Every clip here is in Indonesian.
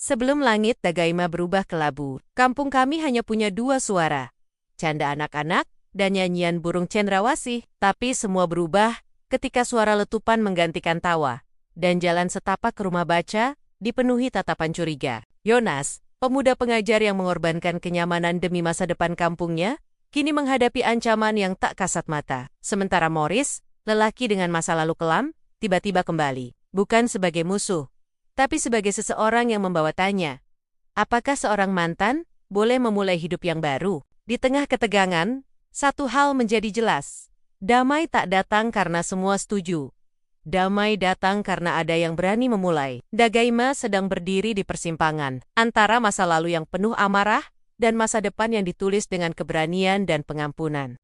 Sebelum langit Dagaima berubah ke labu, kampung kami hanya punya dua suara. Canda anak-anak dan nyanyian burung cendrawasih. Tapi semua berubah ketika suara letupan menggantikan tawa. Dan jalan setapak ke rumah baca dipenuhi tatapan curiga. Yonas, pemuda pengajar yang mengorbankan kenyamanan demi masa depan kampungnya, kini menghadapi ancaman yang tak kasat mata. Sementara Morris, lelaki dengan masa lalu kelam, tiba-tiba kembali. Bukan sebagai musuh, tapi sebagai seseorang yang membawa tanya. Apakah seorang mantan boleh memulai hidup yang baru? Di tengah ketegangan, satu hal menjadi jelas. Damai tak datang karena semua setuju. Damai datang karena ada yang berani memulai. Dagaima sedang berdiri di persimpangan antara masa lalu yang penuh amarah dan masa depan yang ditulis dengan keberanian dan pengampunan.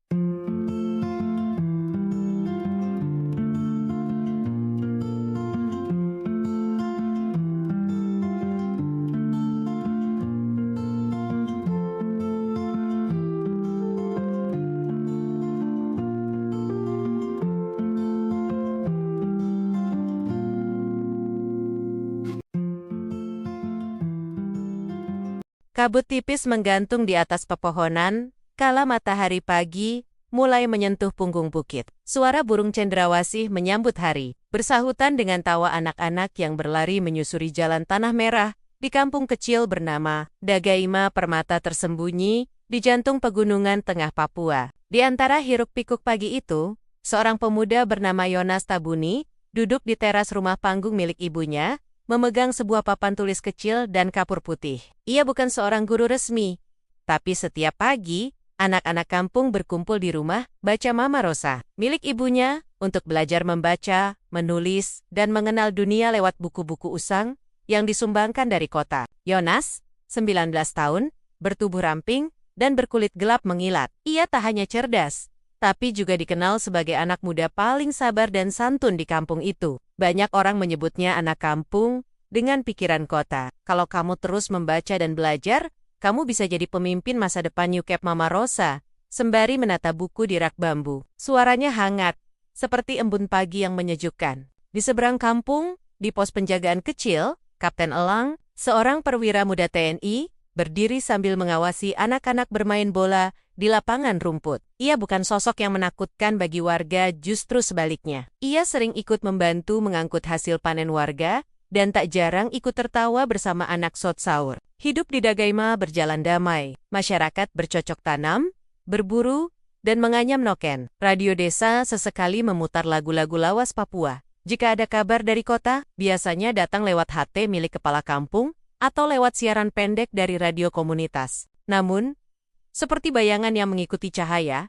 Kabut tipis menggantung di atas pepohonan, kala matahari pagi mulai menyentuh punggung bukit. Suara burung cendrawasih menyambut hari, bersahutan dengan tawa anak-anak yang berlari menyusuri jalan tanah merah di kampung kecil bernama Dagaima Permata tersembunyi di jantung pegunungan tengah Papua. Di antara hiruk-pikuk pagi itu, seorang pemuda bernama Yonas Tabuni duduk di teras rumah panggung milik ibunya, memegang sebuah papan tulis kecil dan kapur putih. Ia bukan seorang guru resmi, tapi setiap pagi, anak-anak kampung berkumpul di rumah baca Mama Rosa, milik ibunya, untuk belajar membaca, menulis, dan mengenal dunia lewat buku-buku usang yang disumbangkan dari kota. Yonas, 19 tahun, bertubuh ramping, dan berkulit gelap mengilat. Ia tak hanya cerdas, tapi juga dikenal sebagai anak muda paling sabar dan santun di kampung itu. Banyak orang menyebutnya anak kampung dengan pikiran kota. Kalau kamu terus membaca dan belajar, kamu bisa jadi pemimpin masa depan UKEP Mama Rosa, sembari menata buku di rak bambu. Suaranya hangat, seperti embun pagi yang menyejukkan. Di seberang kampung, di pos penjagaan kecil, Kapten Elang, seorang perwira muda TNI, berdiri sambil mengawasi anak-anak bermain bola di lapangan rumput. Ia bukan sosok yang menakutkan bagi warga, justru sebaliknya. Ia sering ikut membantu mengangkut hasil panen warga, dan tak jarang ikut tertawa bersama anak sot sahur. Hidup di Dagaima berjalan damai. Masyarakat bercocok tanam, berburu, dan menganyam noken. Radio desa sesekali memutar lagu-lagu lawas Papua. Jika ada kabar dari kota, biasanya datang lewat HT milik kepala kampung, atau lewat siaran pendek dari radio komunitas. Namun, seperti bayangan yang mengikuti cahaya,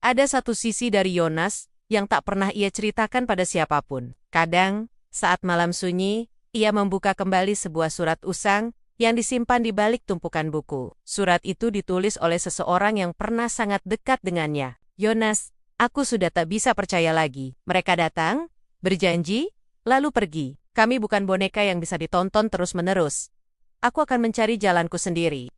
ada satu sisi dari Yonas yang tak pernah ia ceritakan pada siapapun. Kadang, saat malam sunyi, ia membuka kembali sebuah surat usang yang disimpan di balik tumpukan buku. Surat itu ditulis oleh seseorang yang pernah sangat dekat dengannya. Yonas, aku sudah tak bisa percaya lagi. Mereka datang, berjanji, lalu pergi. Kami bukan boneka yang bisa ditonton terus-menerus. Aku akan mencari jalanku sendiri.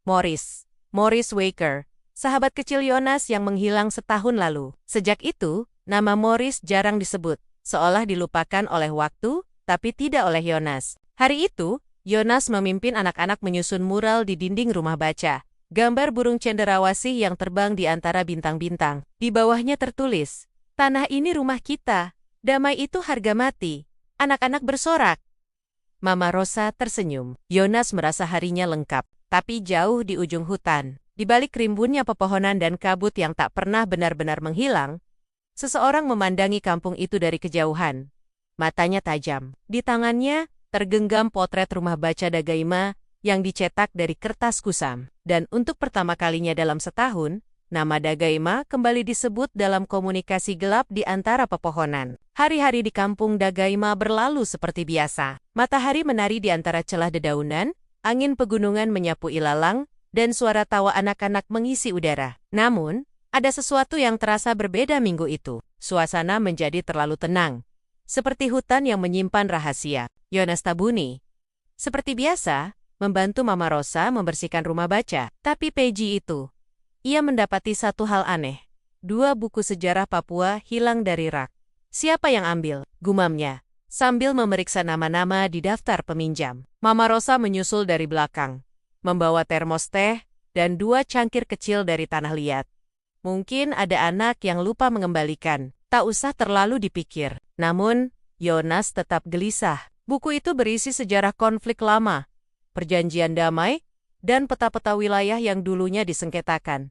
Morris Waker, sahabat kecil Yonas yang menghilang setahun lalu. Sejak itu, nama Morris jarang disebut, seolah dilupakan oleh waktu, tapi tidak oleh Yonas. Hari itu, Yonas memimpin anak-anak menyusun mural di dinding rumah baca. Gambar burung cendrawasih yang terbang di antara bintang-bintang. Di bawahnya tertulis, "Tanah ini rumah kita. Damai itu harga mati." Anak-anak bersorak. Mama Rosa tersenyum. Yonas merasa harinya lengkap. Tapi jauh di ujung hutan, di balik rimbunnya pepohonan dan kabut yang tak pernah benar-benar menghilang, seseorang memandangi kampung itu dari kejauhan. Matanya tajam. Di tangannya, tergenggam potret rumah baca Dagaima yang dicetak dari kertas kusam. Dan untuk pertama kalinya dalam setahun, nama Dagaima kembali disebut dalam komunikasi gelap di antara pepohonan. Hari-hari di kampung Dagaima berlalu seperti biasa. Matahari menari di antara celah dedaunan, angin pegunungan menyapu ilalang, dan suara tawa anak-anak mengisi udara. Namun, ada sesuatu yang terasa berbeda minggu itu. Suasana menjadi terlalu tenang. Seperti hutan yang menyimpan rahasia. Yonas Tabuni, seperti biasa, membantu Mama Rosa membersihkan rumah baca. Tapi pagi itu, ia mendapati satu hal aneh. 2 buku sejarah Papua hilang dari rak. Siapa yang ambil? Gumamnya. sambil memeriksa nama-nama di daftar peminjam. Mama Rosa menyusul dari belakang, membawa termos teh dan 2 cangkir kecil dari tanah liat. Mungkin ada anak yang lupa mengembalikan, tak usah terlalu dipikir. Namun, Yonas tetap gelisah. Buku itu berisi sejarah konflik lama, perjanjian damai, dan peta-peta wilayah yang dulunya disengketakan.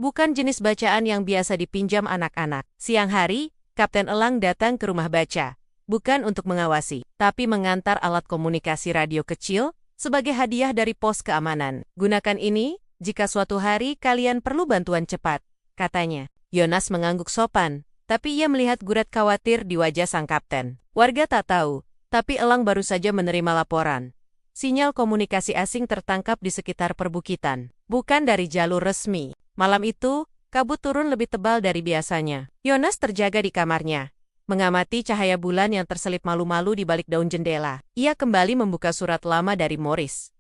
Bukan jenis bacaan yang biasa dipinjam anak-anak. Siang hari, Kapten Elang datang ke rumah baca, bukan untuk mengawasi, tapi mengantar alat komunikasi radio kecil sebagai hadiah dari pos keamanan. Gunakan ini jika suatu hari kalian perlu bantuan cepat, katanya. Yonas mengangguk sopan, tapi ia melihat gurat khawatir di wajah sang kapten. Warga tak tahu, tapi Elang baru saja menerima laporan. Sinyal komunikasi asing tertangkap di sekitar perbukitan, bukan dari jalur resmi. Malam itu, kabut turun lebih tebal dari biasanya. Yonas terjaga di kamarnya, mengamati cahaya bulan yang terselip malu-malu di balik daun jendela. Ia kembali membuka surat lama dari Morris.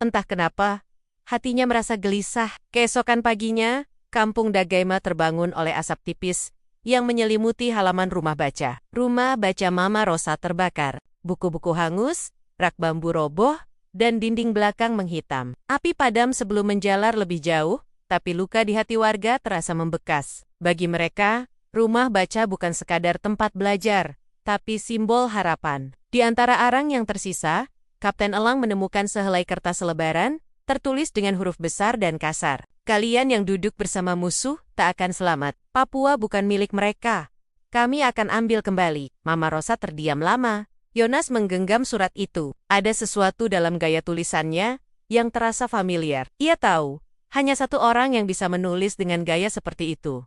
Entah kenapa, hatinya merasa gelisah. Keesokan paginya, kampung Dagaima terbangun oleh asap tipis yang menyelimuti halaman rumah baca. Rumah baca Mama Rosa terbakar. Buku-buku hangus, rak bambu roboh, dan dinding belakang menghitam. Api padam sebelum menjalar lebih jauh, tapi luka di hati warga terasa membekas. Bagi mereka, rumah baca bukan sekadar tempat belajar, tapi simbol harapan. Di antara arang yang tersisa, Kapten Elang menemukan sehelai kertas lebaran, tertulis dengan huruf besar dan kasar. Kalian yang duduk bersama musuh tak akan selamat. Papua bukan milik mereka. Kami akan ambil kembali. Mama Rosa terdiam lama. Yonas menggenggam surat itu. Ada sesuatu dalam gaya tulisannya yang terasa familiar. Ia tahu, hanya satu orang yang bisa menulis dengan gaya seperti itu.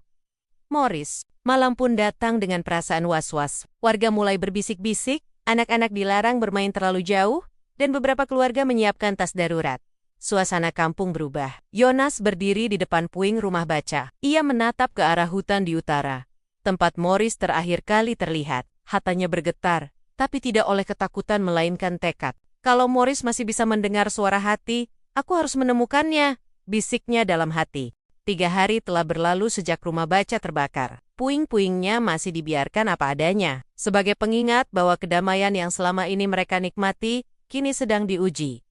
Morris. Malam pun datang dengan perasaan was-was. Warga mulai berbisik-bisik, anak-anak dilarang bermain terlalu jauh, dan beberapa keluarga menyiapkan tas darurat. Suasana kampung berubah. Yonas berdiri di depan puing rumah baca. Ia menatap ke arah hutan di utara, tempat Morris terakhir kali terlihat. Hatanya bergetar, tapi tidak oleh ketakutan melainkan tekad. Kalau Morris masih bisa mendengar suara hati, aku harus menemukannya, bisiknya dalam hati. 3 hari telah berlalu sejak rumah baca terbakar. Puing-puingnya masih dibiarkan apa adanya, sebagai pengingat bahwa kedamaian yang selama ini mereka nikmati, kini sedang diuji.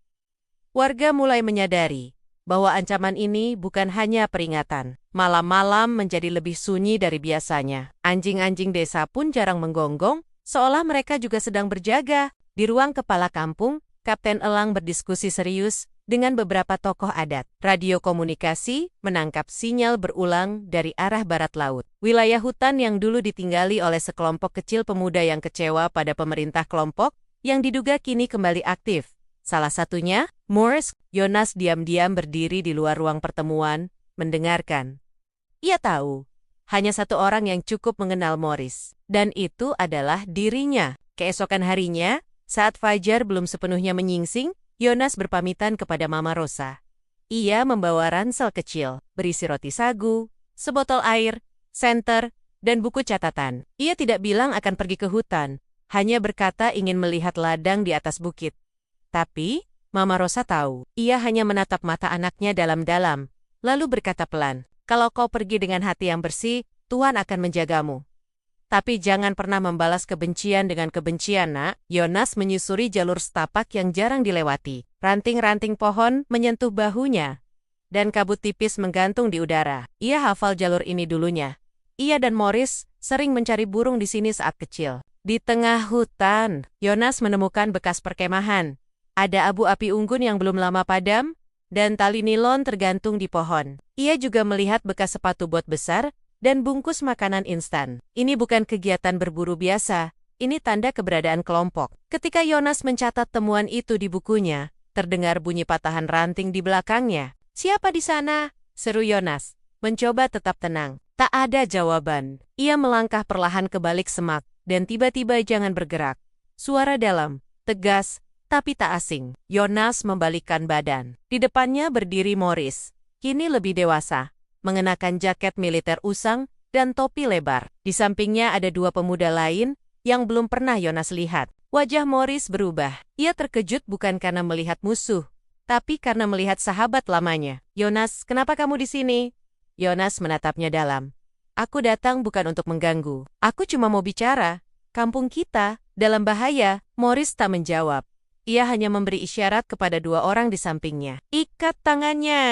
Warga mulai menyadari bahwa ancaman ini bukan hanya peringatan. Malam-malam menjadi lebih sunyi dari biasanya. Anjing-anjing desa pun jarang menggonggong, seolah mereka juga sedang berjaga. Di ruang kepala kampung, Kapten Elang berdiskusi serius dengan beberapa tokoh adat. Radio komunikasi menangkap sinyal berulang dari arah barat laut. Wilayah hutan yang dulu ditinggali oleh sekelompok kecil pemuda yang kecewa pada pemerintah kelompok, yang diduga kini kembali aktif. Salah satunya, Morris. Yonas diam-diam berdiri di luar ruang pertemuan, mendengarkan. Ia tahu, hanya satu orang yang cukup mengenal Morris, dan itu adalah dirinya. Keesokan harinya, saat fajar belum sepenuhnya menyingsing, Yonas berpamitan kepada Mama Rosa. Ia membawa ransel kecil, berisi roti sagu, sebotol air, senter, dan buku catatan. Ia tidak bilang akan pergi ke hutan, hanya berkata ingin melihat ladang di atas bukit. Tapi, Mama Rosa tahu, ia hanya menatap mata anaknya dalam-dalam, lalu berkata pelan, kalau kau pergi dengan hati yang bersih, Tuhan akan menjagamu. Tapi jangan pernah membalas kebencian dengan kebencian, nak. Yonas menyusuri jalur setapak yang jarang dilewati. Ranting-ranting pohon menyentuh bahunya, dan kabut tipis menggantung di udara. Ia hafal jalur ini dulunya. Ia dan Morris sering mencari burung di sini saat kecil. Di tengah hutan, Yonas menemukan bekas perkemahan. Ada abu api unggun yang belum lama padam, dan tali nilon tergantung di pohon. Ia juga melihat bekas sepatu bot besar dan bungkus makanan instan. Ini bukan kegiatan berburu biasa, ini tanda keberadaan kelompok. Ketika Yonas mencatat temuan itu di bukunya, terdengar bunyi patahan ranting di belakangnya. Siapa di sana? Seru Yonas, mencoba tetap tenang. Tak ada jawaban. Ia melangkah perlahan ke balik semak, dan tiba-tiba jangan bergerak. Suara dalam, tegas, tapi tak asing. Yonas membalikkan badan. Di depannya berdiri Morris, kini lebih dewasa, mengenakan jaket militer usang dan topi lebar. Di sampingnya ada 2 pemuda lain yang belum pernah Yonas lihat. Wajah Morris berubah. Ia terkejut bukan karena melihat musuh, tapi karena melihat sahabat lamanya. Yonas, kenapa kamu di sini? Yonas menatapnya dalam. Aku datang bukan untuk mengganggu. Aku cuma mau bicara. Kampung kita, Dalam bahaya, Morris tak menjawab. Ia hanya memberi isyarat kepada dua orang di sampingnya. Ikat tangannya.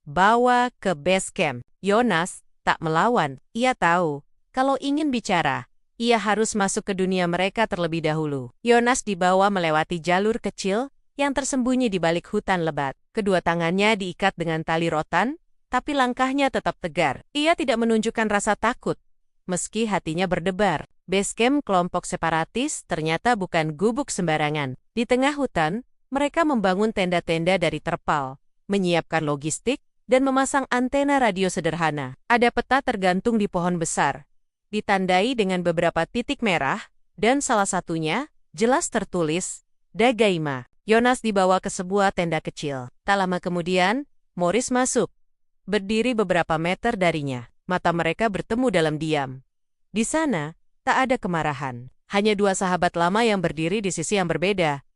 Bawa ke base camp. Jonas tak melawan. Ia tahu, kalau ingin bicara, ia harus masuk ke dunia mereka terlebih dahulu. Jonas dibawa melewati jalur kecil yang tersembunyi di balik hutan lebat. Kedua tangannya diikat dengan tali rotan, tapi langkahnya tetap tegar. Ia tidak menunjukkan rasa takut, meski hatinya berdebar. Basecamp kelompok separatis ternyata bukan gubuk sembarangan. Di tengah hutan, mereka membangun tenda-tenda dari terpal, menyiapkan logistik, dan memasang antena radio sederhana. Ada peta tergantung di pohon besar, ditandai dengan beberapa titik merah, dan salah satunya jelas tertulis, Dagaima. Jonas dibawa ke sebuah tenda kecil. Tak lama kemudian, Morris masuk, berdiri beberapa meter darinya. Mata mereka bertemu dalam diam. Di sana, tak ada kemarahan. Hanya dua sahabat lama yang berdiri di sisi yang berbeda.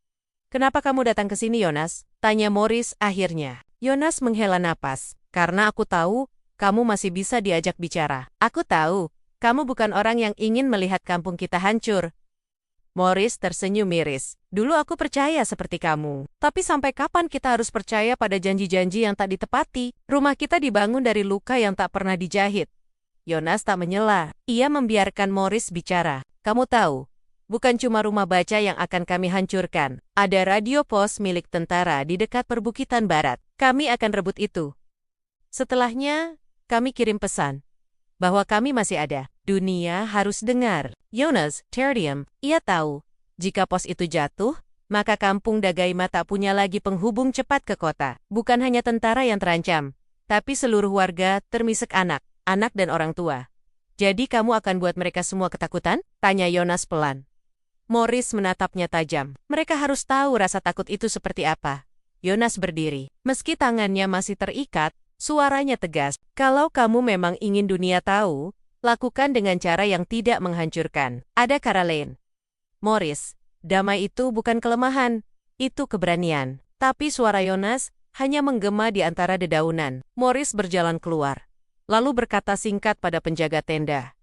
"Kenapa kamu datang ke sini, Jonas?" tanya Morris akhirnya. Jonas menghela napas. "Karena aku tahu, kamu masih bisa diajak bicara. Aku tahu, kamu bukan orang yang ingin melihat kampung kita hancur." Morris tersenyum miris. "Dulu aku percaya seperti kamu. Tapi sampai kapan kita harus percaya pada janji-janji yang tak ditepati? Rumah kita dibangun dari luka yang tak pernah dijahit." Jonas tak menyela. Ia membiarkan Morris bicara. "Kamu tahu, bukan cuma rumah baca yang akan kami hancurkan. Ada radio pos milik tentara di dekat perbukitan barat. Kami akan rebut itu. Setelahnya, kami kirim pesan bahwa kami masih ada. Dunia harus dengar." Jonas terdiam. Ia tahu, jika pos itu jatuh, maka kampung Dagaima tak punya lagi penghubung cepat ke kota. Bukan hanya tentara yang terancam, tapi seluruh warga, termasuk anak dan orang tua. "Jadi kamu akan buat mereka semua ketakutan?" tanya Jonas pelan. Morris menatapnya tajam. "Mereka harus tahu rasa takut itu seperti apa." Jonas berdiri. Meski tangannya masih terikat, suaranya tegas. "Kalau kamu memang ingin dunia tahu, lakukan dengan cara yang tidak menghancurkan. Ada cara lain." "Morris, damai itu bukan kelemahan, itu keberanian." Tapi suara Jonas hanya menggema di antara dedaunan. Morris berjalan keluar, lalu berkata singkat pada penjaga tenda,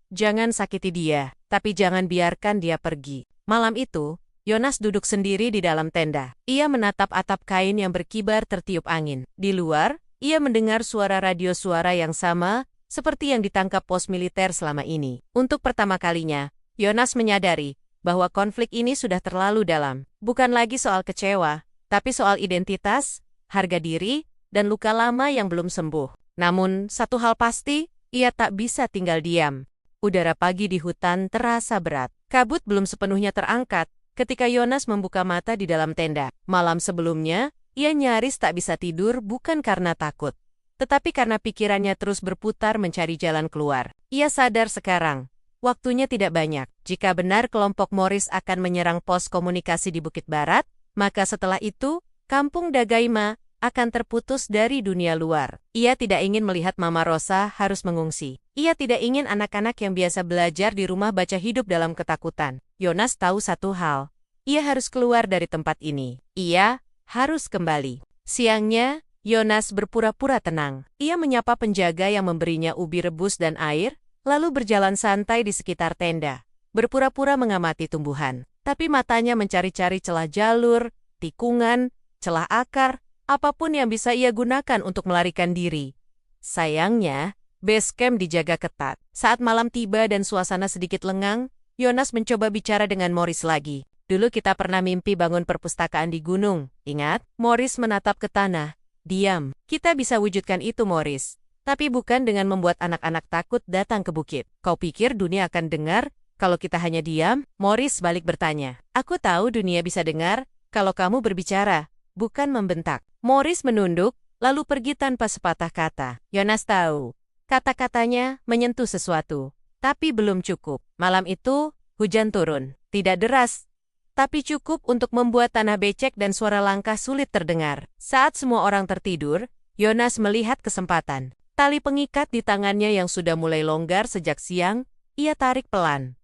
"Jangan sakiti dia, tapi jangan biarkan dia pergi." Malam itu, Jonas duduk sendiri di dalam tenda. Ia menatap atap kain yang berkibar tertiup angin. Di luar, ia mendengar suara radio suara yang sama, seperti yang ditangkap pos militer selama ini. Untuk pertama kalinya, Jonas menyadari bahwa konflik ini sudah terlalu dalam. Bukan lagi soal kecewa, tapi soal identitas, harga diri, dan luka lama yang belum sembuh. Namun, satu hal pasti, ia tak bisa tinggal diam. Udara pagi di hutan terasa berat. Kabut belum sepenuhnya terangkat ketika Jonas membuka mata di dalam tenda. Malam sebelumnya, ia nyaris tak bisa tidur bukan karena takut, tetapi karena pikirannya terus berputar mencari jalan keluar. Ia sadar sekarang, waktunya tidak banyak. Jika benar kelompok Morris akan menyerang pos komunikasi di Bukit Barat, maka setelah itu, kampung Dagaima akan terputus dari dunia luar. Ia tidak ingin melihat Mama Rosa harus mengungsi. Ia tidak ingin anak-anak yang biasa belajar di rumah baca hidup dalam ketakutan. Jonas tahu satu hal, ia harus keluar dari tempat ini. Ia harus kembali. Siangnya, Jonas berpura-pura tenang. Ia menyapa penjaga yang memberinya ubi rebus dan air, lalu berjalan santai di sekitar tenda, berpura-pura mengamati tumbuhan. Tapi matanya mencari-cari celah jalur, tikungan, celah akar, apapun yang bisa ia gunakan untuk melarikan diri. Sayangnya, base camp dijaga ketat. Saat malam tiba dan suasana sedikit lengang, Jonas mencoba bicara dengan Morris lagi. "Dulu kita pernah mimpi bangun perpustakaan di gunung, ingat?" Morris menatap ke tanah. "Diam, kita bisa wujudkan itu, Morris. Tapi bukan dengan membuat anak-anak takut datang ke bukit. Kau pikir dunia akan dengar kalau kita hanya diam?" Morris balik bertanya. "Aku tahu dunia bisa dengar kalau kamu berbicara, bukan membentak." Morris menunduk, lalu pergi tanpa sepatah kata. Jonas tahu, kata-katanya menyentuh sesuatu, tapi belum cukup. Malam itu, hujan turun. Tidak deras, tapi cukup untuk membuat tanah becek dan suara langkah sulit terdengar. Saat semua orang tertidur, Jonas melihat kesempatan. Tali pengikat di tangannya yang sudah mulai longgar sejak siang, ia tarik pelan.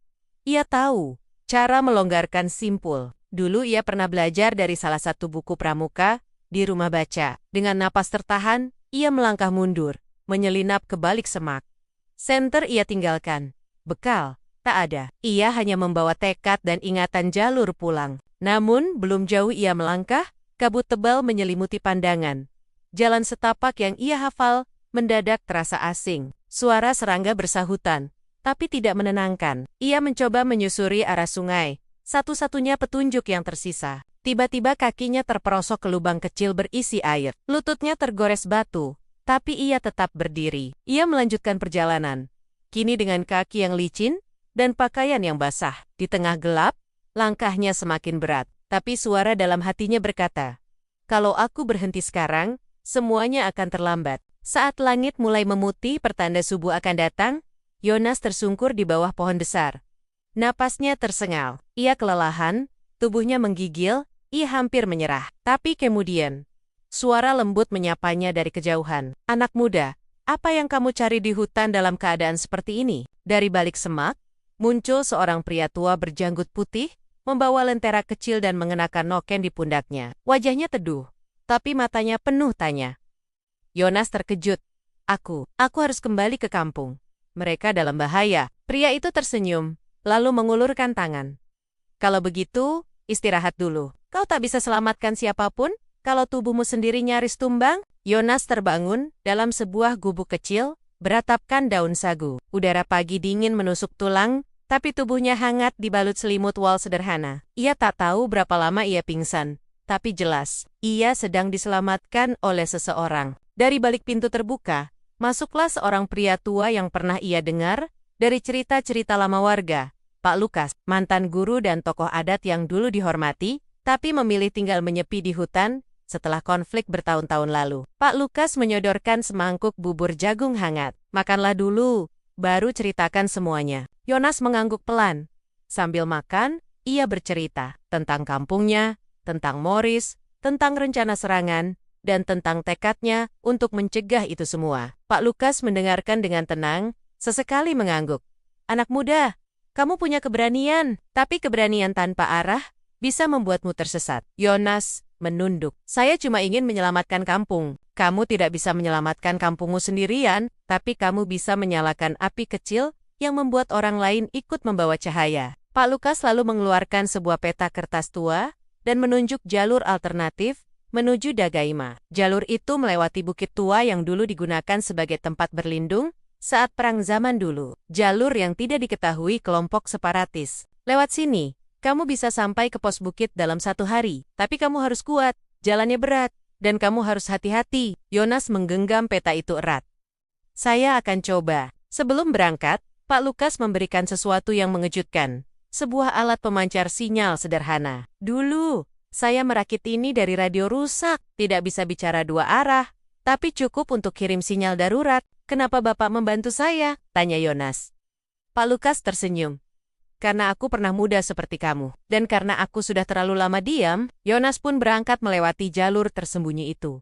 Ia tahu, cara melonggarkan simpul. Dulu ia pernah belajar dari salah satu buku pramuka di rumah baca. Dengan napas tertahan, ia melangkah mundur, menyelinap ke balik semak. Senter ia tinggalkan. Bekal, Tak ada. Ia hanya membawa tekad dan ingatan jalur pulang. Namun, belum jauh ia melangkah, kabut tebal menyelimuti pandangan. Jalan setapak yang ia hafal mendadak terasa asing. Suara serangga bersahutan, tapi tidak menenangkan. Ia mencoba menyusuri arah sungai, satu-satunya petunjuk yang tersisa. Tiba-tiba kakinya terperosok ke lubang kecil berisi air. Lututnya tergores batu, tapi ia tetap berdiri. Ia melanjutkan perjalanan, kini dengan kaki yang licin dan pakaian yang basah. Di tengah gelap, langkahnya semakin berat. Tapi suara dalam hatinya berkata, "Kalau aku berhenti sekarang, semuanya akan terlambat." Saat langit mulai memutih pertanda subuh akan datang, Yonas tersungkur di bawah pohon besar. Napasnya tersengal. Ia kelelahan, tubuhnya menggigil, ia hampir menyerah. Tapi kemudian, suara lembut menyapanya dari kejauhan. "Anak muda, apa yang kamu cari di hutan dalam keadaan seperti ini?" Dari balik semak, muncul seorang pria tua berjanggut putih, membawa lentera kecil dan mengenakan noken di pundaknya. Wajahnya teduh, tapi matanya penuh tanya. Yonas terkejut. Aku harus kembali ke kampung. Mereka dalam bahaya." Pria itu tersenyum, lalu mengulurkan tangan. "Kalau begitu, istirahat dulu. Kau tak bisa selamatkan siapapun, kalau tubuhmu sendiri nyaris tumbang." Yonas terbangun dalam sebuah gubuk kecil, beratapkan daun sagu. Udara pagi dingin menusuk tulang, tapi tubuhnya hangat dibalut selimut wol sederhana. Ia tak tahu berapa lama ia pingsan, tapi jelas, ia sedang diselamatkan oleh seseorang. Dari balik pintu terbuka, masuklah seorang pria tua yang pernah ia dengar dari cerita-cerita lama warga. Pak Lukas, mantan guru dan tokoh adat yang dulu dihormati, tapi memilih tinggal menyepi di hutan setelah konflik bertahun-tahun lalu. Pak Lukas menyodorkan semangkuk bubur jagung hangat. "Makanlah dulu, baru ceritakan semuanya." Yonas mengangguk pelan. Sambil makan, ia bercerita tentang kampungnya, tentang Morris, tentang rencana serangan, dan tentang tekadnya untuk mencegah itu semua. Pak Lukas mendengarkan dengan tenang, sesekali mengangguk. "Anak muda, kamu punya keberanian, tapi keberanian tanpa arah bisa membuatmu tersesat." Yonas menunduk. "Saya cuma ingin menyelamatkan kampung. Kamu tidak bisa menyelamatkan kampungmu sendirian, tapi kamu bisa menyalakan api kecil yang membuat orang lain ikut membawa cahaya." Pak Lukas lalu mengeluarkan sebuah peta kertas tua dan menunjuk jalur alternatif menuju Dagaima. Jalur itu melewati bukit tua yang dulu digunakan sebagai tempat berlindung saat perang zaman dulu. Jalur yang tidak diketahui kelompok separatis. "Lewat sini, kamu bisa sampai ke pos bukit dalam 1 hari. Tapi kamu harus kuat, jalannya berat, dan kamu harus hati-hati." Yonas menggenggam peta itu erat. "Saya akan coba." Sebelum berangkat, Pak Lukas memberikan sesuatu yang mengejutkan. Sebuah alat pemancar sinyal sederhana. "Dulu, saya merakit ini dari radio rusak, tidak bisa bicara 2 arah, tapi cukup untuk kirim sinyal darurat. Kenapa Bapak membantu saya?" tanya Yonas. Pak Lukas tersenyum. "Karena aku pernah muda seperti kamu, dan karena aku sudah terlalu lama diam." Yonas pun berangkat melewati jalur tersembunyi itu.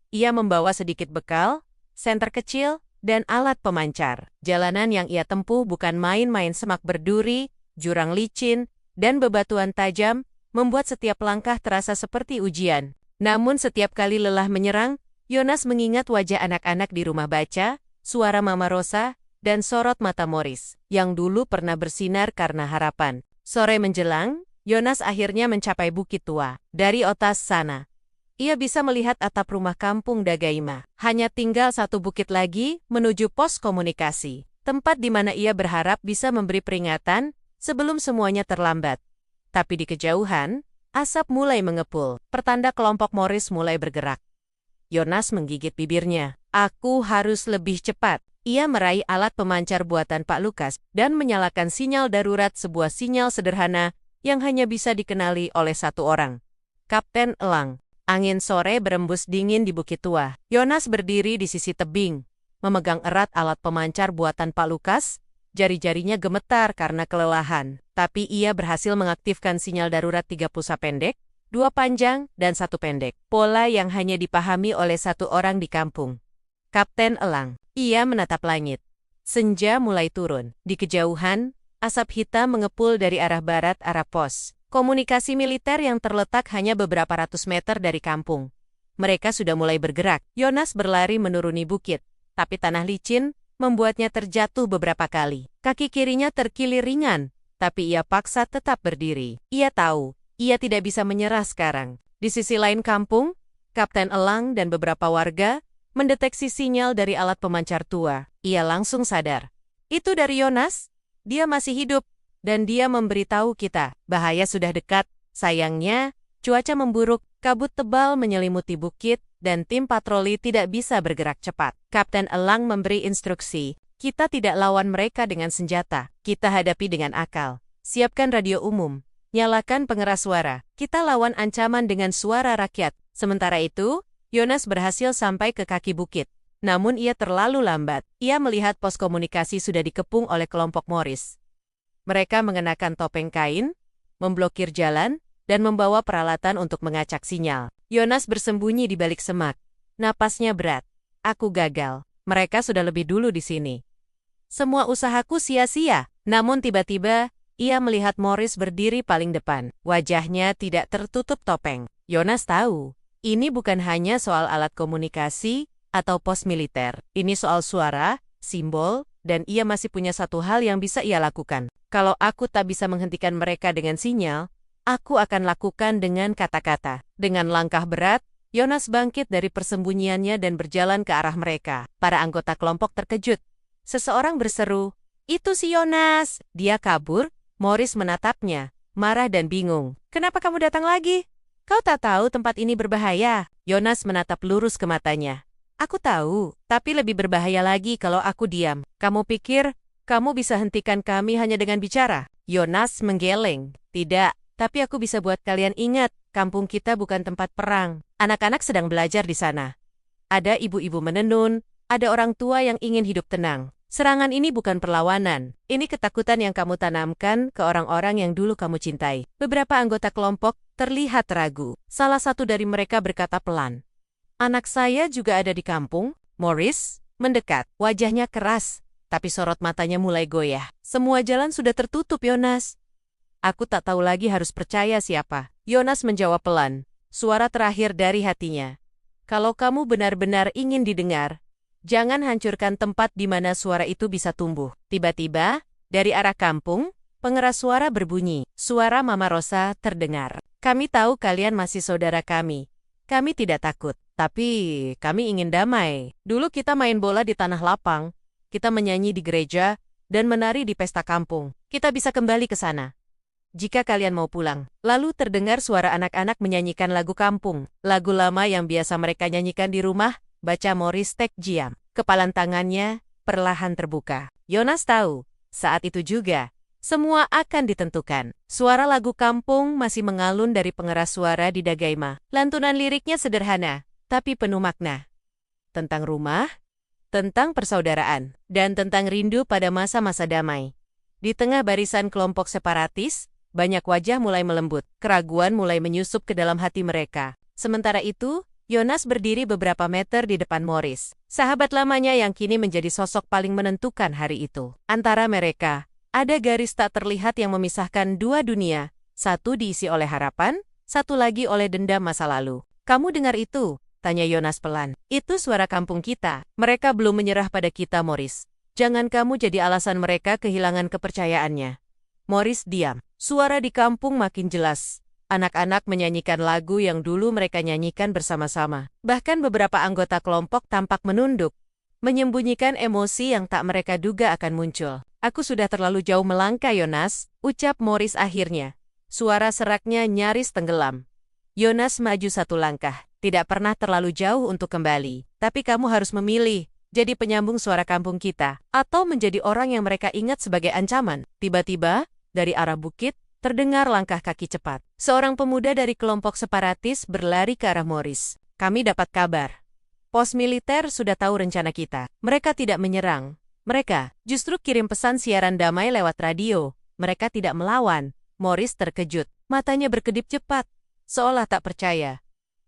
Ia membawa sedikit bekal, senter kecil, dan alat pemancar. Jalanan yang ia tempuh bukan main-main, semak berduri, jurang licin, dan bebatuan tajam, membuat setiap langkah terasa seperti ujian. Namun setiap kali lelah menyerang, Yonas mengingat wajah anak-anak di rumah baca, suara Mama Rosa, dan sorot mata Morris, yang dulu pernah bersinar karena harapan. Sore menjelang, Yonas akhirnya mencapai bukit tua. Dari atas sana, ia bisa melihat atap rumah kampung Dagaima. Hanya tinggal 1 bukit lagi menuju pos komunikasi, tempat di mana ia berharap bisa memberi peringatan sebelum semuanya terlambat. Tapi di kejauhan, asap mulai mengepul. Pertanda kelompok Morris mulai bergerak. Yonas menggigit bibirnya. "Aku harus lebih cepat." Ia meraih alat pemancar buatan Pak Lukas dan menyalakan sinyal darurat, sebuah sinyal sederhana yang hanya bisa dikenali oleh 1 orang. Kapten Elang. Angin sore berembus dingin di bukit tua. Yonas berdiri di sisi tebing, memegang erat alat pemancar buatan Pak Lukas. Jari-jarinya gemetar karena kelelahan, tapi ia berhasil mengaktifkan sinyal darurat 3 pulsa pendek, 2 panjang, dan 1 pendek. Pola yang hanya dipahami oleh 1 orang di kampung. Kapten Elang. Ia menatap langit. Senja mulai turun. Di kejauhan, asap hitam mengepul dari arah barat, arah pos komunikasi militer yang terletak hanya beberapa ratus meter dari kampung. Mereka sudah mulai bergerak. Yonas berlari menuruni bukit, tapi tanah licin membuatnya terjatuh beberapa kali. Kaki kirinya terkilir ringan, tapi ia paksa tetap berdiri. Ia tahu, ia tidak bisa menyerah sekarang. Di sisi lain kampung, Kapten Elang dan beberapa warga mendeteksi sinyal dari alat pemancar tua. Ia langsung sadar. Itu dari Yonas? Dia masih hidup, dan dia memberitahu kita, bahaya sudah dekat. Sayangnya, cuaca memburuk, kabut tebal menyelimuti bukit, dan tim patroli tidak bisa bergerak cepat. Kapten Elang memberi instruksi, kita tidak lawan mereka dengan senjata, kita hadapi dengan akal. Siapkan radio umum, nyalakan pengeras suara, kita lawan ancaman dengan suara rakyat. Sementara itu, Yonas berhasil sampai ke kaki bukit. Namun ia terlalu lambat. Ia melihat pos komunikasi sudah dikepung oleh kelompok Morris. Mereka mengenakan topeng kain, memblokir jalan, dan membawa peralatan untuk mengacak sinyal. Yonas bersembunyi di balik semak. Napasnya berat. Aku gagal. Mereka sudah lebih dulu di sini. Semua usahaku sia-sia. Namun tiba-tiba, ia melihat Morris berdiri paling depan. Wajahnya tidak tertutup topeng. Yonas tahu, ini bukan hanya soal alat komunikasi atau pos militer. Ini soal suara, simbol, dan ia masih punya satu hal yang bisa ia lakukan. Kalau aku tak bisa menghentikan mereka dengan sinyal, aku akan lakukan dengan kata-kata. Dengan langkah berat, Yonas bangkit dari persembunyiannya dan berjalan ke arah mereka. Para anggota kelompok terkejut. Seseorang berseru, "Itu si Yonas!" Dia kabur. Morris menatapnya, marah dan bingung. "Kenapa kamu datang lagi? Kau tak tahu tempat ini berbahaya?" Yonas menatap lurus ke matanya. "Aku tahu, tapi lebih berbahaya lagi kalau aku diam. Kamu pikir kamu bisa hentikan kami hanya dengan bicara?" Yonas menggeleng. "Tidak. Tapi aku bisa buat kalian ingat, kampung kita bukan tempat perang. Anak-anak sedang belajar di sana. Ada ibu-ibu menenun, ada orang tua yang ingin hidup tenang. Serangan ini bukan perlawanan. Ini ketakutan yang kamu tanamkan ke orang-orang yang dulu kamu cintai." Beberapa anggota kelompok terlihat ragu. Salah satu dari mereka berkata pelan, "Anak saya juga ada di kampung." Morris mendekat. Wajahnya keras, tapi sorot matanya mulai goyah. "Semua jalan sudah tertutup, Yonas. Aku tak tahu lagi harus percaya siapa." Yonas menjawab pelan, suara terakhir dari hatinya. "Kalau kamu benar-benar ingin didengar, jangan hancurkan tempat di mana suara itu bisa tumbuh." Tiba-tiba, dari arah kampung, pengeras suara berbunyi. Suara Mama Rosa terdengar. "Kami tahu kalian masih saudara kami. Kami tidak takut, tapi kami ingin damai. Dulu kita main bola di tanah lapang, kita menyanyi di gereja, dan menari di pesta kampung. Kita bisa kembali ke sana jika kalian mau pulang." Lalu terdengar suara anak-anak menyanyikan lagu kampung, lagu lama yang biasa mereka nyanyikan di rumah, baca Morris Tekjiam. Kepalan tangannya perlahan terbuka. Yonas tahu, saat itu juga, semua akan ditentukan. Suara lagu kampung masih mengalun dari pengeras suara di Dagaima. Lantunan liriknya sederhana, tapi penuh makna. Tentang rumah, tentang persaudaraan, dan tentang rindu pada masa-masa damai. Di tengah barisan kelompok separatis, banyak wajah mulai melembut, keraguan mulai menyusup ke dalam hati mereka. Sementara itu, Yonas berdiri beberapa meter di depan Morris, sahabat lamanya yang kini menjadi sosok paling menentukan hari itu. Antara mereka, ada garis tak terlihat yang memisahkan dua dunia, satu diisi oleh harapan, satu lagi oleh dendam masa lalu. "Kamu dengar itu?" tanya Yonas pelan. "Itu suara kampung kita. Mereka belum menyerah pada kita, Morris. Jangan kamu jadi alasan mereka kehilangan kepercayaannya." Morris diam. Suara di kampung makin jelas. Anak-anak menyanyikan lagu yang dulu mereka nyanyikan bersama-sama. Bahkan beberapa anggota kelompok tampak menunduk, menyembunyikan emosi yang tak mereka duga akan muncul. "Aku sudah terlalu jauh melangkah, Yonas," ucap Morris akhirnya. Suara seraknya nyaris tenggelam. Yonas maju satu langkah. "Tidak pernah terlalu jauh untuk kembali. Tapi kamu harus memilih, jadi penyambung suara kampung kita, atau menjadi orang yang mereka ingat sebagai ancaman." Tiba-tiba, dari arah bukit, terdengar langkah kaki cepat. Seorang pemuda dari kelompok separatis berlari ke arah Morris. "Kami dapat kabar. Pos militer sudah tahu rencana kita. Mereka tidak menyerang. Mereka justru kirim pesan siaran damai lewat radio. Mereka tidak melawan." Morris terkejut. Matanya berkedip cepat, seolah tak percaya.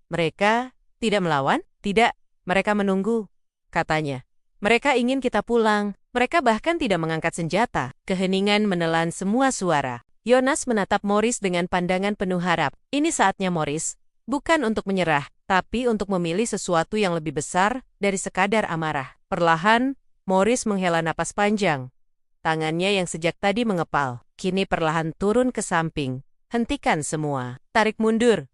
"Mereka tidak melawan?" "Tidak, mereka menunggu," katanya. "Mereka ingin kita pulang. Mereka bahkan tidak mengangkat senjata." Keheningan menelan semua suara. Yonas menatap Morris dengan pandangan penuh harap. Ini saatnya Morris, bukan untuk menyerah, tapi untuk memilih sesuatu yang lebih besar dari sekadar amarah. Perlahan, Morris menghela napas panjang. Tangannya yang sejak tadi mengepal, kini perlahan turun ke samping. Hentikan semua. Tarik mundur,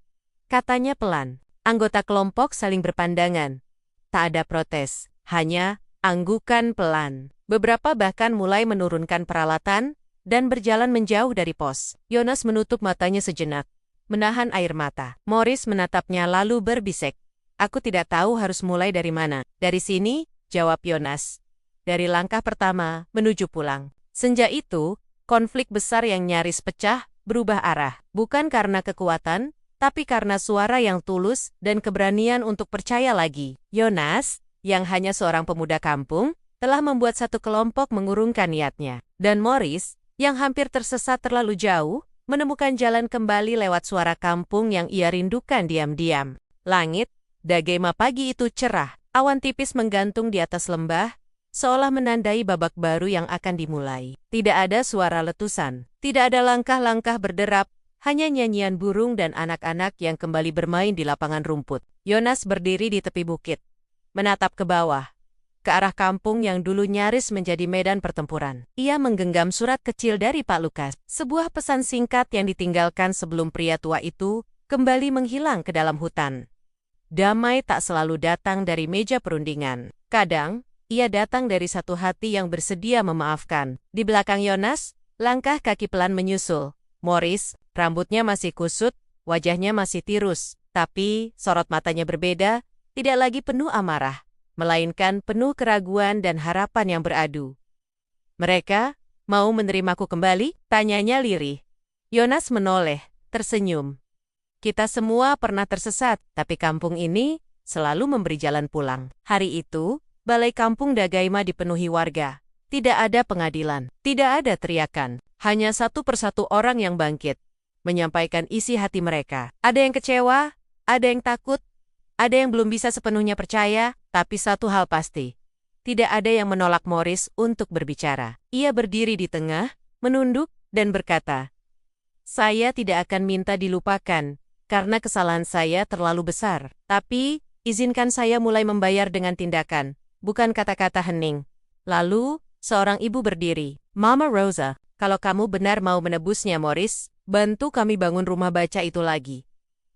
katanya pelan. Anggota kelompok saling berpandangan. Tak ada protes, hanya anggukan pelan. Beberapa bahkan mulai menurunkan peralatan dan berjalan menjauh dari pos. Yonas menutup matanya sejenak, menahan air mata. Morris menatapnya lalu berbisik. Aku tidak tahu harus mulai dari mana. Dari sini, jawab Yonas. Dari langkah pertama, menuju pulang. Senja itu, konflik besar yang nyaris pecah, berubah arah. Bukan karena kekuatan, tapi karena suara yang tulus dan keberanian untuk percaya lagi. Yonas, yang hanya seorang pemuda kampung, telah membuat satu kelompok mengurungkan niatnya. Dan Morris, yang hampir tersesat terlalu jauh, menemukan jalan kembali lewat suara kampung yang ia rindukan diam-diam. Langit, Dagaima pagi itu cerah. Awan tipis menggantung di atas lembah, seolah menandai babak baru yang akan dimulai. Tidak ada suara letusan, tidak ada langkah-langkah berderap, hanya nyanyian burung dan anak-anak yang kembali bermain di lapangan rumput. Yonas berdiri di tepi bukit, menatap ke bawah, ke arah kampung yang dulu nyaris menjadi medan pertempuran. Ia menggenggam surat kecil dari Pak Lukas, sebuah pesan singkat yang ditinggalkan sebelum pria tua itu kembali menghilang ke dalam hutan. Damai tak selalu datang dari meja perundingan. Kadang, ia datang dari satu hati yang bersedia memaafkan. Di belakang Yonas, langkah kaki pelan menyusul. Morris, rambutnya masih kusut, wajahnya masih tirus, tapi sorot matanya berbeda, tidak lagi penuh amarah, melainkan penuh keraguan dan harapan yang beradu. Mereka, mau menerimaku kembali? Tanyanya lirih. Yonas menoleh, tersenyum. Kita semua pernah tersesat, tapi kampung ini selalu memberi jalan pulang. Hari itu, balai kampung Dagaima dipenuhi warga. Tidak ada pengadilan, tidak ada teriakan. Hanya satu persatu orang yang bangkit, menyampaikan isi hati mereka. Ada yang kecewa, ada yang takut, ada yang belum bisa sepenuhnya percaya, tapi satu hal pasti. Tidak ada yang menolak Morris untuk berbicara. Ia berdiri di tengah, menunduk, dan berkata, "Saya tidak akan minta dilupakan, karena kesalahan saya terlalu besar. Tapi, izinkan saya mulai membayar dengan tindakan, bukan kata-kata hening." Lalu, seorang ibu berdiri. "Mama Rosa, kalau kamu benar mau menebusnya Morris, bantu kami bangun rumah baca itu lagi."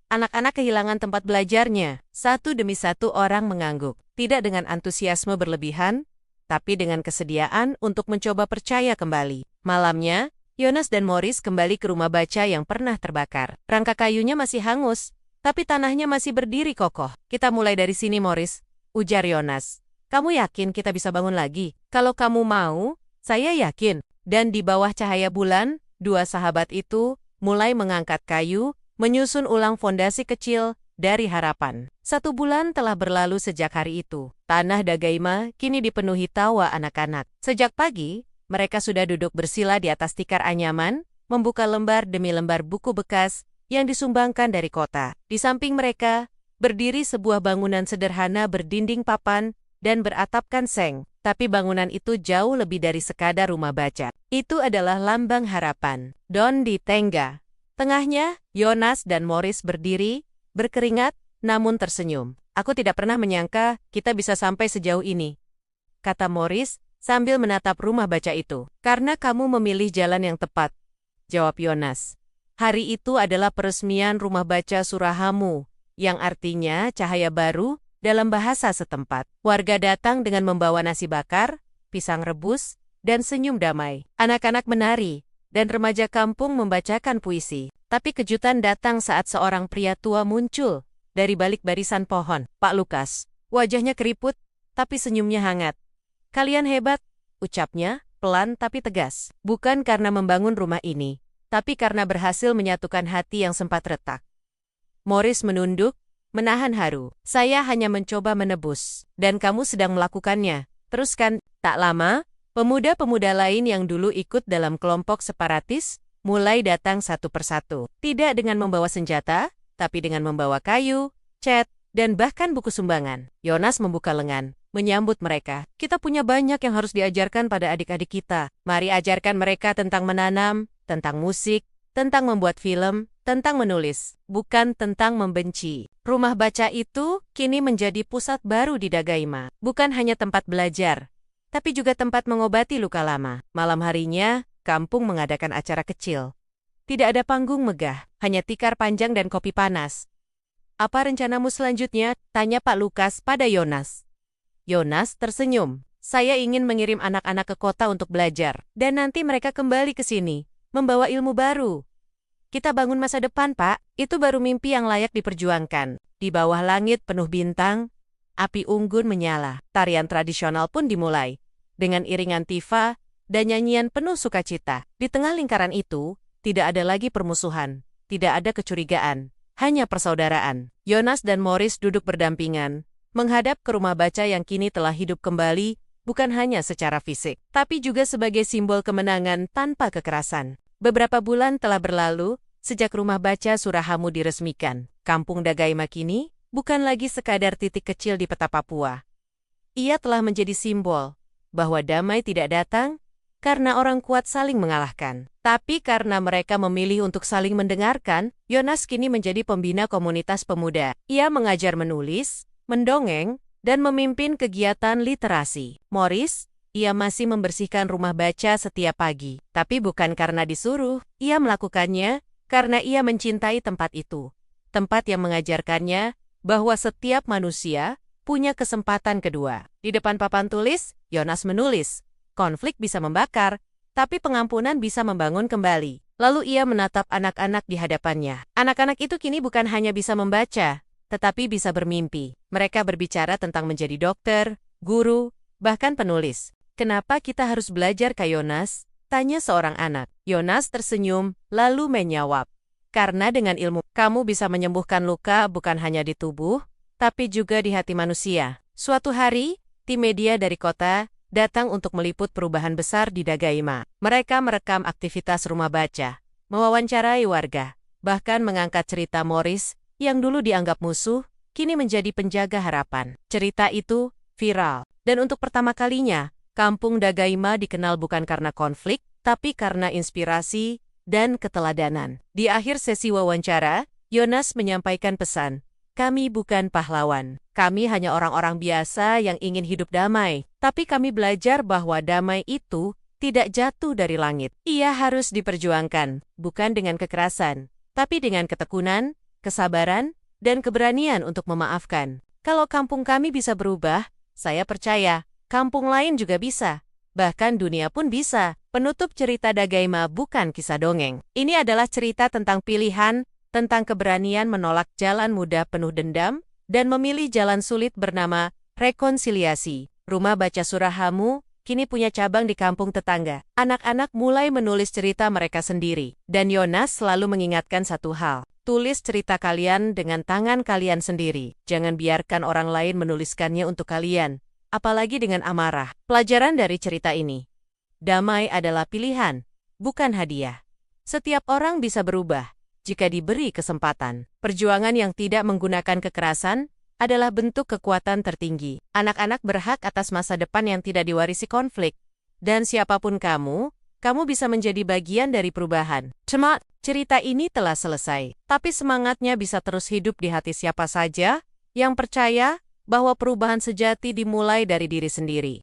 Anak-anak kehilangan tempat belajarnya. Satu demi satu orang mengangguk. Tidak dengan antusiasme berlebihan, tapi dengan kesediaan untuk mencoba percaya kembali. Malamnya, Yonas dan Morris kembali ke rumah baca yang pernah terbakar. Rangka kayunya masih hangus, tapi tanahnya masih berdiri kokoh. "Kita mulai dari sini, Morris," ujar Yonas. "Kamu yakin kita bisa bangun lagi?" "Kalau kamu mau, saya yakin." Dan di bawah cahaya bulan, dua sahabat itu mulai mengangkat kayu, menyusun ulang fondasi kecil dari harapan. 1 bulan telah berlalu sejak hari itu. Tanah Dagaima kini dipenuhi tawa anak-anak. Sejak pagi, mereka sudah duduk bersila di atas tikar anyaman, membuka lembar demi lembar buku bekas yang disumbangkan dari kota. Di samping mereka, berdiri sebuah bangunan sederhana berdinding papan dan beratapkan seng. Tapi bangunan itu jauh lebih dari sekadar rumah baca. Itu adalah lambang harapan. Don di tengga. Tengahnya, Yonas dan Morris berdiri, berkeringat, namun tersenyum. "Aku tidak pernah menyangka kita bisa sampai sejauh ini," kata Morris, sambil menatap rumah baca itu. "Karena kamu memilih jalan yang tepat," jawab Yonas. "Hari itu adalah peresmian rumah baca Surahamu, yang artinya cahaya baru dalam bahasa setempat. Warga datang dengan membawa nasi bakar, pisang rebus, dan senyum damai. Anak-anak menari, dan remaja kampung membacakan puisi. Tapi kejutan datang saat seorang pria tua muncul dari balik barisan pohon. Pak Lukas. Wajahnya keriput, tapi senyumnya hangat. "Kalian hebat," ucapnya, pelan tapi tegas. "Bukan karena membangun rumah ini, tapi karena berhasil menyatukan hati yang sempat retak." Morris menunduk, menahan haru. "Saya hanya mencoba menebus, dan kamu sedang melakukannya. Teruskan." Tak lama, pemuda-pemuda lain yang dulu ikut dalam kelompok separatis mulai datang satu persatu. Tidak dengan membawa senjata, tapi dengan membawa kayu, cat, dan bahkan buku sumbangan. Yonas membuka lengan, menyambut mereka. "Kita punya banyak yang harus diajarkan pada adik-adik kita. Mari ajarkan mereka tentang menanam, tentang musik, tentang membuat film, tentang menulis, bukan tentang membenci." Rumah baca itu kini menjadi pusat baru di Dagaima. Bukan hanya tempat belajar, tapi juga tempat mengobati luka lama. Malam harinya, kampung mengadakan acara kecil. Tidak ada panggung megah, hanya tikar panjang dan kopi panas. "Apa rencanamu selanjutnya?" tanya Pak Lukas pada Yonas. Yonas tersenyum. "Saya ingin mengirim anak-anak ke kota untuk belajar, dan nanti mereka kembali ke sini, membawa ilmu baru." "Kita bangun masa depan, Pak. Itu baru mimpi yang layak diperjuangkan." Di bawah langit penuh bintang, api unggun menyala. Tarian tradisional pun dimulai, dengan iringan tifa dan nyanyian penuh sukacita. Di tengah lingkaran itu, tidak ada lagi permusuhan, tidak ada kecurigaan, hanya persaudaraan. Yonas dan Morris duduk berdampingan, menghadap ke rumah baca yang kini telah hidup kembali, bukan hanya secara fisik, tapi juga sebagai simbol kemenangan tanpa kekerasan. Beberapa bulan telah berlalu, sejak rumah baca Surahamu diresmikan. Kampung Dagaima kini bukan lagi sekadar titik kecil di peta Papua. Ia telah menjadi simbol bahwa damai tidak datang karena orang kuat saling mengalahkan, tapi karena mereka memilih untuk saling mendengarkan. Yonas kini menjadi pembina komunitas pemuda. Ia mengajar menulis, mendongeng, dan memimpin kegiatan literasi. Morris, ia masih membersihkan rumah baca setiap pagi, tapi bukan karena disuruh. Ia melakukannya karena ia mencintai tempat itu. Tempat yang mengajarkannya bahwa setiap manusia punya kesempatan kedua. Di depan papan tulis, Yonas menulis, "Konflik bisa membakar, tapi pengampunan bisa membangun kembali." Lalu ia menatap anak-anak di hadapannya. Anak-anak itu kini bukan hanya bisa membaca, tetapi bisa bermimpi. Mereka berbicara tentang menjadi dokter, guru, bahkan penulis. "Kenapa kita harus belajar, Kak Yonas?" tanya seorang anak. Yonas tersenyum, lalu menjawab, "Karena dengan ilmu, kamu bisa menyembuhkan luka bukan hanya di tubuh, tapi juga di hati manusia." Suatu hari, tim media dari kota datang untuk meliput perubahan besar di Dagaima. Mereka merekam aktivitas rumah baca, mewawancarai warga, bahkan mengangkat cerita Morris yang dulu dianggap musuh, kini menjadi penjaga harapan. Cerita itu viral, dan untuk pertama kalinya, Kampung Dagaima dikenal bukan karena konflik, tapi karena inspirasi dan keteladanan. Di akhir sesi wawancara, Yonas menyampaikan pesan, "Kami bukan pahlawan. Kami hanya orang-orang biasa yang ingin hidup damai. Tapi kami belajar bahwa damai itu tidak jatuh dari langit. Ia harus diperjuangkan, bukan dengan kekerasan, tapi dengan ketekunan, kesabaran, dan keberanian untuk memaafkan. Kalau kampung kami bisa berubah, saya percaya kampung lain juga bisa. Bahkan dunia pun bisa." Penutup cerita Dagaima bukan kisah dongeng. Ini adalah cerita tentang pilihan, tentang keberanian menolak jalan mudah penuh dendam, dan memilih jalan sulit bernama rekonsiliasi. Rumah baca Surahamu kini punya cabang di kampung tetangga. Anak-anak mulai menulis cerita mereka sendiri. Dan Yonas selalu mengingatkan satu hal. Tulis cerita kalian dengan tangan kalian sendiri. Jangan biarkan orang lain menuliskannya untuk kalian, apalagi dengan amarah. Pelajaran dari cerita ini. Damai adalah pilihan, bukan hadiah. Setiap orang bisa berubah jika diberi kesempatan. Perjuangan yang tidak menggunakan kekerasan adalah bentuk kekuatan tertinggi. Anak-anak berhak atas masa depan yang tidak diwarisi konflik. Dan siapapun kamu bisa menjadi bagian dari perubahan. Cerita ini telah selesai, tapi semangatnya bisa terus hidup di hati siapa saja yang percaya bahwa perubahan sejati dimulai dari diri sendiri.